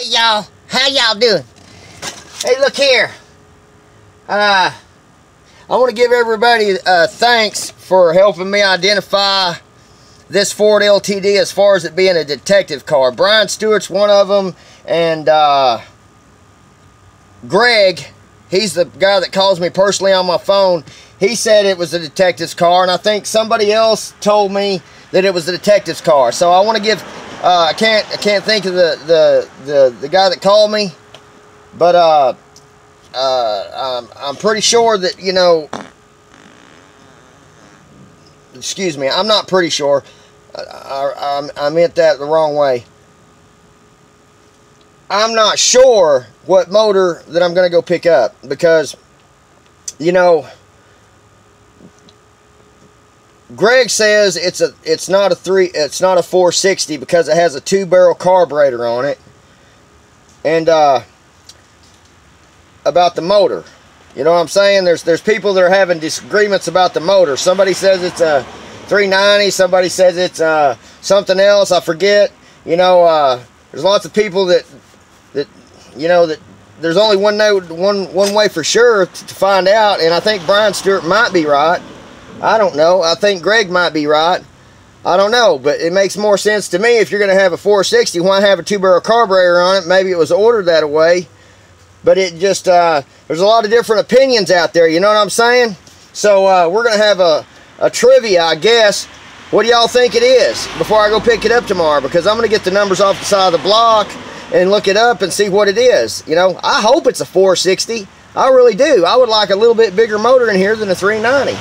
Hey y'all, how y'all doing? Hey, look here. I want to give everybody thanks for helping me identify this Ford LTD as far as it being a detective car. Brian Stewart's one of them, and Greg, he's the guy that calls me personally on my phone. He said it was a detective's car, and I think somebody else told me that it was a detective's car. So I want to give I can't think of the guy that called me, but I'm pretty sure that, you know, excuse me, I'm not pretty sure. I meant that the wrong way. I'm not sure what motor that I'm going to go pick up, because, you know, Greg says it's not a 460 because it has a 2-barrel carburetor on it. And about the motor, you know what I'm saying? There's people that are having disagreements about the motor. Somebody says it's a 390, somebody says it's something else, I forget. You know, there's lots of people that you know, that there's only one way for sure to find out, and I think Brian Stewart might be right. I don't know. I think Greg might be right. I don't know, but it makes more sense to me if you're going to have a 460, why have a 2-barrel carburetor on it? Maybe it was ordered that way, but it just there's a lot of different opinions out there, you know what I'm saying? So we're going to have a trivia, I guess. What do y'all think it is before I go pick it up tomorrow? Because I'm going to get the numbers off the side of the block and look it up and see what it is. You know, I hope it's a 460. I really do. I would like a little bit bigger motor in here than a 390.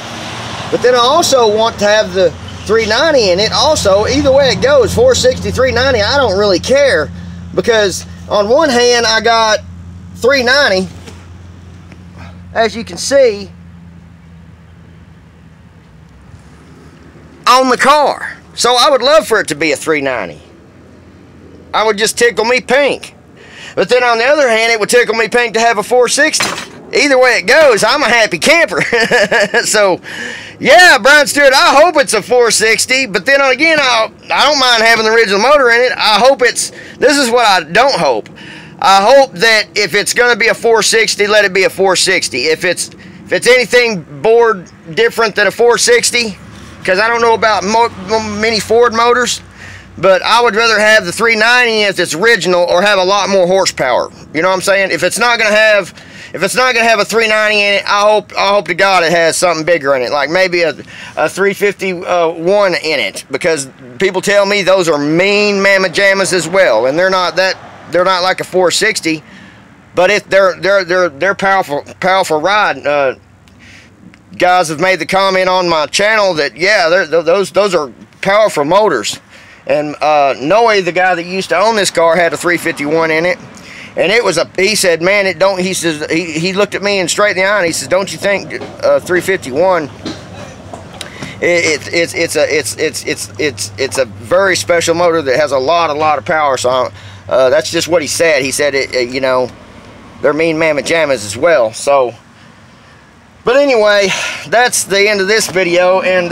But then I also want to have the 390 in it also. Either way it goes, 460, 390, I don't really care. Because on one hand, I got 390, as you can see, on the car. So I would love for it to be a 390. I would just tickle me pink. But then on the other hand, it would tickle me pink to have a 460. Either way it goes, I'm a happy camper. So, yeah, Brian Stewart, I hope it's a 460. But then again, I don't mind having the original motor in it. I hope this is what I don't hope. I hope that if it's going to be a 460, let it be a 460. If it's anything bored different than a 460, because I don't know about many Ford motors, but I would rather have the 390 if it's original or have a lot more horsepower. You know what I'm saying? If it's not going to have a 390 in it, I hope to God it has something bigger in it, like maybe a 351 in it, because people tell me those are mean mamma jammas as well, and they're not like a 460, but they're powerful ride. Guys have made the comment on my channel that, yeah, those are powerful motors. And Noe, the guy that used to own this car, had a 351 in it. And it was he said, man, it don't, he says, he looked at me and straight in the eye and he says, don't you think 351, it's a very special motor that has a lot of power. So that's just what he said. He said, you know, they're mean mamma jammas as well. So, but anyway, that's the end of this video. And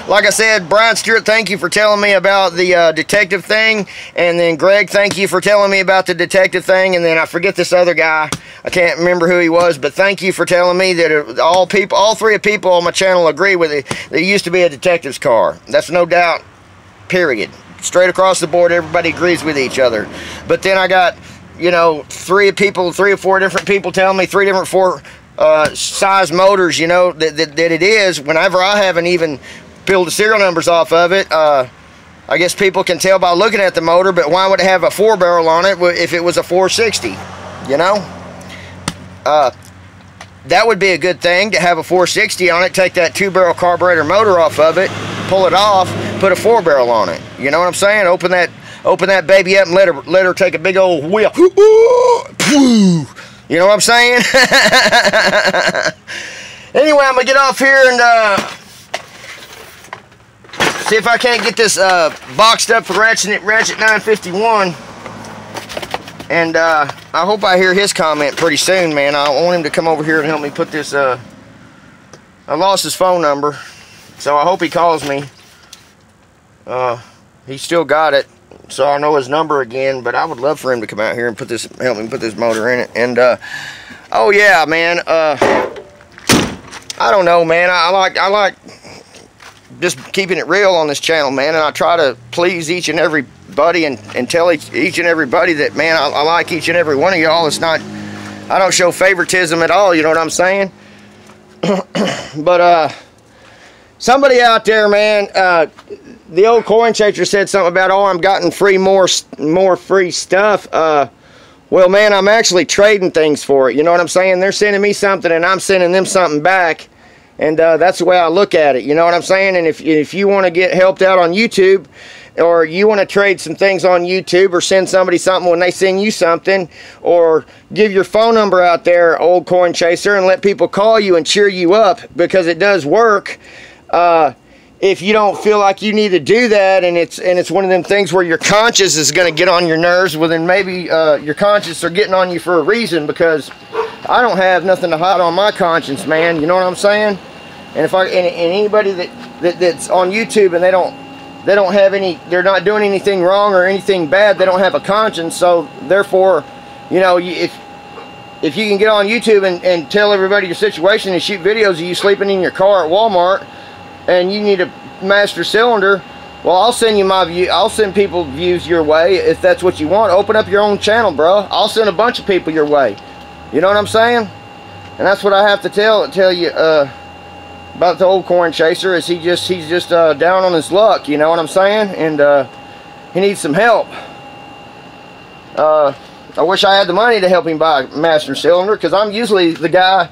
like I said, Brian Stewart, thank you for telling me about the detective thing. And then Greg, thank you for telling me about the detective thing. And then I forget this other guy. I can't remember who he was. But thank you for telling me that all three people on my channel agree with it. That it used to be a detective's car. That's no doubt, period. Straight across the board, everybody agrees with each other. But then I got, you know, 3 or 4 different people telling me 3 different size motors, you know, that it is. Whenever I haven't even peeled the serial numbers off of it, I guess people can tell by looking at the motor, but why would it have a 4-barrel on it if it was a 460, you know? That would be a good thing, to have a 460 on it, take that 2-barrel carburetor motor off of it, pull it off, put a 4-barrel on it. You know what I'm saying? Open that baby up and let her take a big old wheel. You know what I'm saying? Anyway, I'm going to get off here and see if I can't get this boxed up for Ratchet 951. And I hope I hear his comment pretty soon, man. I want him to come over here and help me put this. I lost his phone number, so I hope he calls me. He still got it. so I know his number again. But I would love for him to come out here and help me put this motor in it. And oh yeah, man. I don't know, man. I like just keeping it real on this channel, man. And I try to please each and everybody and tell each and everybody that, man, I like each and every one of y'all. It's not, I don't show favoritism at all. You know what I'm saying? But somebody out there, man, the old coin chaser said something about, oh, I'm gotten more free stuff. Well, man, I'm actually trading things for it. You know what I'm saying? They're sending me something and I'm sending them something back. And that's the way I look at it. You know what I'm saying? And if you want to get helped out on YouTube, or you want to trade some things on YouTube, or send somebody something when they send you something, or give your phone number out there, old coin chaser, and let people call you and cheer you up, because it does work. If you don't feel like you need to do that, and it's one of them things where your conscience is going to get on your nerves, well then maybe your conscience are getting on you for a reason, because I don't have nothing to hide on my conscience, man. You know what I'm saying? And if anybody that's on YouTube and they don't have any, they're not doing anything wrong or anything bad, they don't have a conscience, so therefore, you know, if you can get on YouTube and tell everybody your situation and shoot videos of you sleeping in your car at Walmart and you need a master cylinder, well, I'll send you my view. I'll send people views your way if that's what you want. Open up your own channel, bro. I'll send a bunch of people your way. You know what I'm saying? And that's what I have to tell you about the old coin chaser, is he's just down on his luck. You know what I'm saying? And he needs some help. I wish I had the money to help him buy a master cylinder, because I'm usually the guy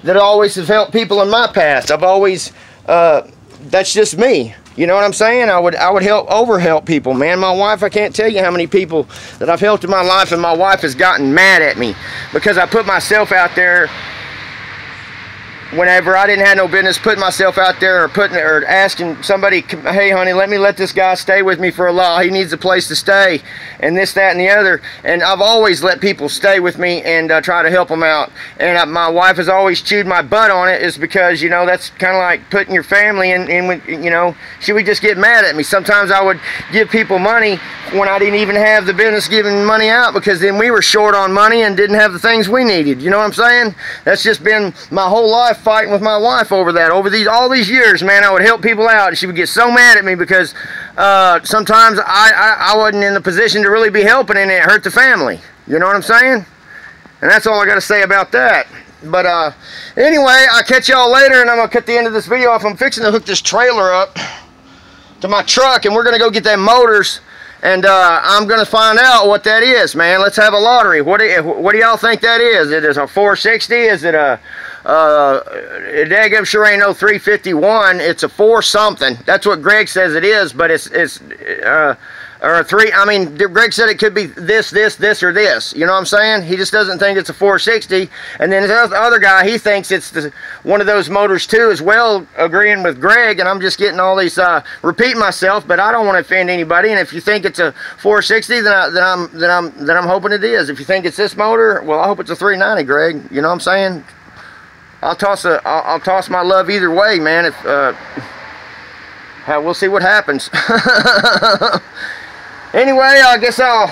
that always has helped people in my past. I've always that's just me. You know what I'm saying? I would help people, man. My wife, I can't tell you how many people that I've helped in my life, and my wife has gotten mad at me because I put myself out there whenever I didn't have no business putting myself out there, or asking somebody, hey honey, let this guy stay with me for a while, he needs a place to stay, and this, that, and the other. And I've always let people stay with me and try to help them out. And my wife has always chewed my butt on it, is because, you know, that's kind of like putting your family in, you know, she would just get mad at me. Sometimes I would give people money when I didn't even have the business giving money out, because then we were short on money and didn't have the things we needed. You know what I'm saying? That's just been my whole life, fighting with my wife over that. Over all these years, man, I would help people out, and she would get so mad at me because sometimes I wasn't in the position to really be helping, and it hurt the family. You know what I'm saying? And that's all I got to say about that. But anyway, I'll catch y'all later, and I'm going to cut the end of this video off. I'm fixing to hook this trailer up to my truck, and we're going to go get them motors. And I'm going to find out what that is, man. Let's have a lottery. What do y'all think that is? It is a 460? Is it a daggum sure ain't no 351. It's a 4 something. That's what Greg says it is, but it's or a 3. I mean, Greg said it could be this, or this. You know what I'm saying? He just doesn't think it's a 460. And then the other guy, he thinks it's one of those motors too, as well, agreeing with Greg. And I'm just getting all these, repeating myself, but I don't want to offend anybody. And if you think it's a 460, then I'm hoping it is. If you think it's this motor, well, I hope it's a 390, Greg. You know what I'm saying? I'll toss my love either way, man. If we'll see what happens. Anyway, I guess I'll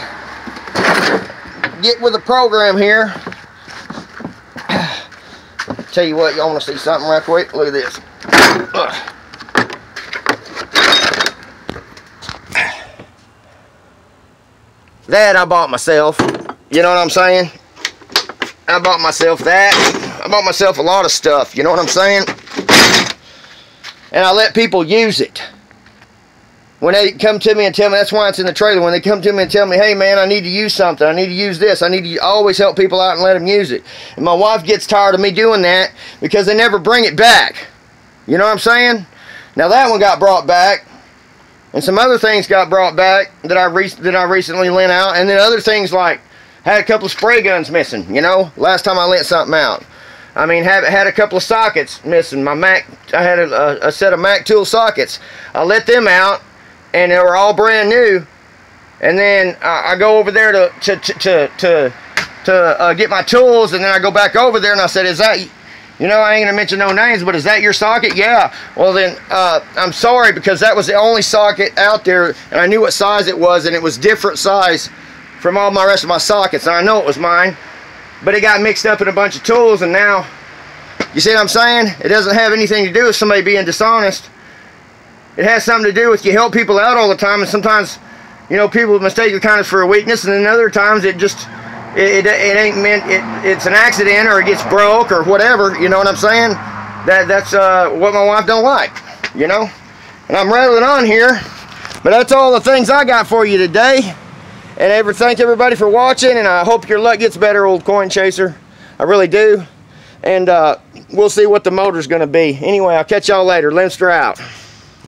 get with the program here. Tell you what, y'all want to see something right quick? Look at this. That I bought myself. You know what I'm saying? I bought myself that. I bought myself a lot of stuff. You know what I'm saying? And I let people use it. When they come to me and tell me, that's why it's in the trailer, when they come to me and tell me, hey man, I need to use something, I need to use this, I always help people out and let them use it. And my wife gets tired of me doing that because they never bring it back. You know what I'm saying? Now that one got brought back, and some other things got brought back that I recently lent out, and then other things like, had a couple of spray guns missing, you know, last time I lent something out. I mean, had a couple of sockets missing. I had a set of Mac tool sockets. I let them out, and they were all brand new. And then I go over there to get my tools, and then I go back over there, and I said, is that, You know, I ain't gonna mention no names, but is that your socket? Yeah. Well then, I'm sorry, because that was the only socket out there, and I knew what size it was, and it was different size from all my rest of my sockets, and I know it was mine, but it got mixed up in a bunch of tools, and now, you see what I'm saying? It doesn't have anything to do with somebody being dishonest. It has something to do with you help people out all the time, and sometimes, you know, people mistake your kindness for a weakness, and then other times it just, it ain't meant, it's an accident, or it gets broke, or whatever, you know what I'm saying? That's what my wife don't like, you know? And I'm rattling on here, but that's all the things I got for you today. And thank everybody for watching, and I hope your luck gets better, old coin chaser. I really do. And we'll see what the motor's gonna be. Anyway, I'll catch y'all later. Leinster out.